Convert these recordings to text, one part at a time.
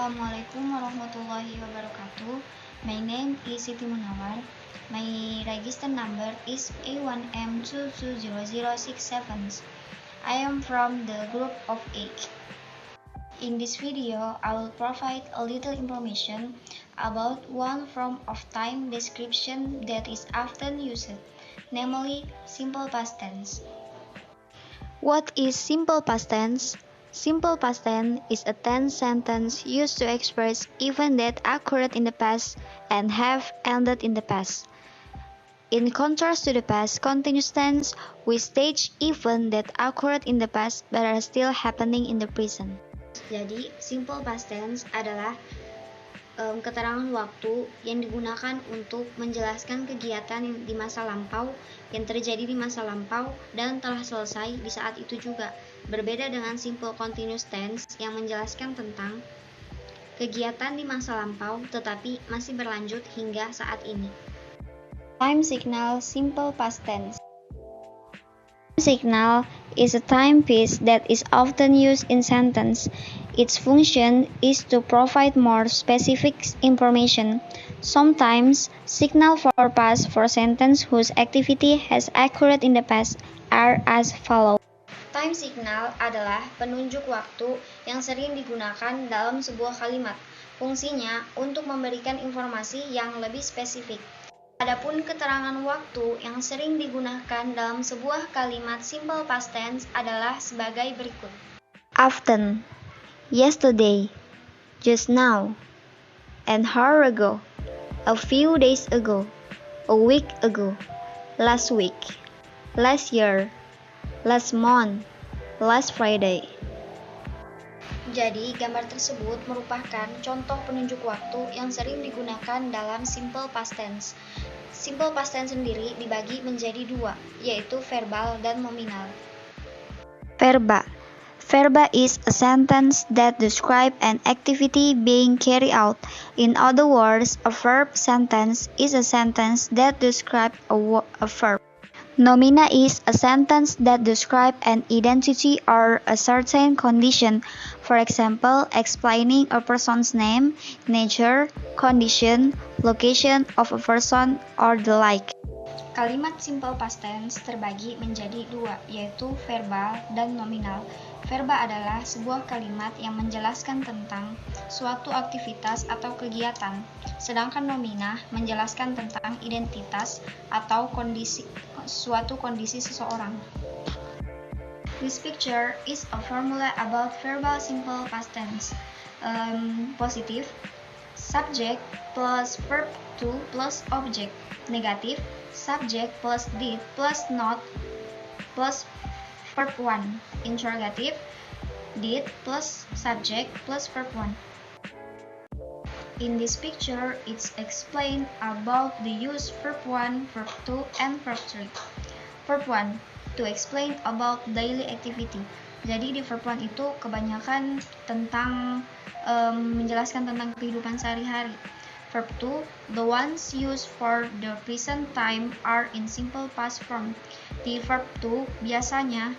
Assalamualaikum warahmatullahi wabarakatuh. My name is Siti Munawar. My register number is A1M220067. I am from the group of 8. In this video, I will provide a little information about one form of time description that is often used, namely simple past tense. What is simple past tense? Simple past tense is a tense sentence used to express events that occurred in the past and have ended in the past. In contrast to the past continuous tense, we state events that occurred in the past but are still happening in the present. Jadi, simple past tense adalah keterangan waktu yang digunakan untuk menjelaskan kegiatan di masa lampau yang terjadi di masa lampau dan telah selesai di saat itu juga. Berbeda dengan simple continuous tense yang menjelaskan tentang kegiatan di masa lampau tetapi masih berlanjut hingga saat ini. Time signal simple past tense. Signal is a timepiece that is often used in sentence. Its function is to provide more specific information. Sometimes, signal for past for sentence whose activity has occurred in the past are as follows. Time signal adalah penunjuk waktu yang sering digunakan dalam sebuah kalimat. Fungsinya untuk memberikan informasi yang lebih spesifik. Adapun keterangan waktu yang sering digunakan dalam sebuah kalimat simple past tense adalah sebagai berikut. Often, yesterday, just now, an hour ago, a few days ago, a week ago, last week, last year, last month, last Friday. Jadi, gambar tersebut merupakan contoh penunjuk waktu yang sering digunakan dalam simple past tense. Simple past tense sendiri dibagi menjadi dua, yaitu verbal dan nominal. Verba. Verba is a sentence that describes an activity being carried out. In other words, a verb sentence is a sentence that describes a verb. Nomina is a sentence that describes an identity or a certain condition. For example, explaining a person's name, nature, condition, location of a person, or the like. Kalimat simple past tense terbagi menjadi dua, yaitu verbal dan nominal. Verba adalah sebuah kalimat yang menjelaskan tentang suatu aktivitas atau kegiatan, sedangkan nomina menjelaskan tentang identitas atau suatu kondisi seseorang. This picture is a formula about verbal simple past tense. Positif, subject plus verb to plus object. Negatif, subject plus did plus not plus verb 1. Interrogative, did plus subject plus verb 1. In this picture, it's explained about the use verb 1, verb 2, and verb 3. Verb 1, to explain about daily activity. Jadi di verb 1 itu kebanyakan tentang menjelaskan tentang kehidupan sehari-hari. Verb 2, the ones used for the present time are in simple past form. Di verb 2 biasanya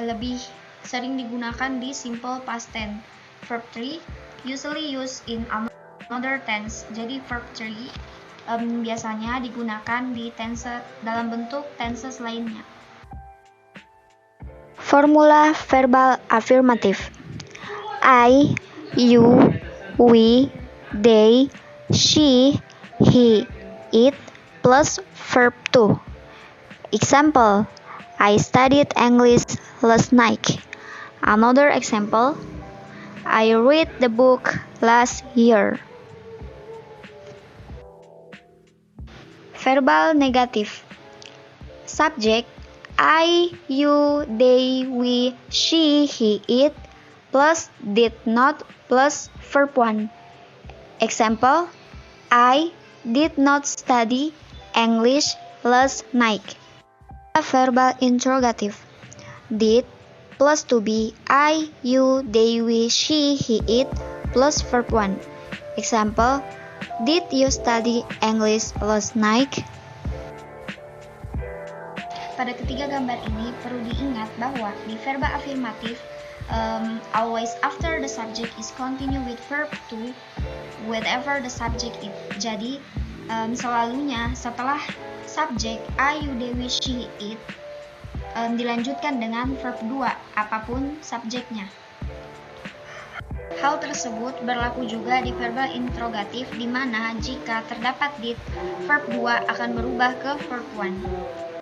lebih sering digunakan di simple past tense. Verb 3 usually used in another tense. Jadi verb 3 biasanya digunakan di tense dalam bentuk tenses lainnya. Formula verbal afirmatif. I, you, we, they, she, he, it plus verb 2. Example, I studied English last night. Another example, I read the book last year. Verbal negatif. Subject, I, you, they, we, she, he, it plus did not plus verb 1. Example, I did not study English last night. Verbal interrogative. Did plus to be I, you, they, we, she, he, it plus verb 1. Example, did you study English last night? Pada ketiga gambar ini perlu diingat bahwa di verba afirmatif Always after the subject is continue with verb to, whatever the subject is. Jadi selalunya setelah subjek I, you, they, we, she, it dilanjutkan dengan verb 2, apapun subjeknya. Hal tersebut berlaku juga di verbal interrogatif, di mana jika terdapat did, verb 2 akan berubah ke verb 1.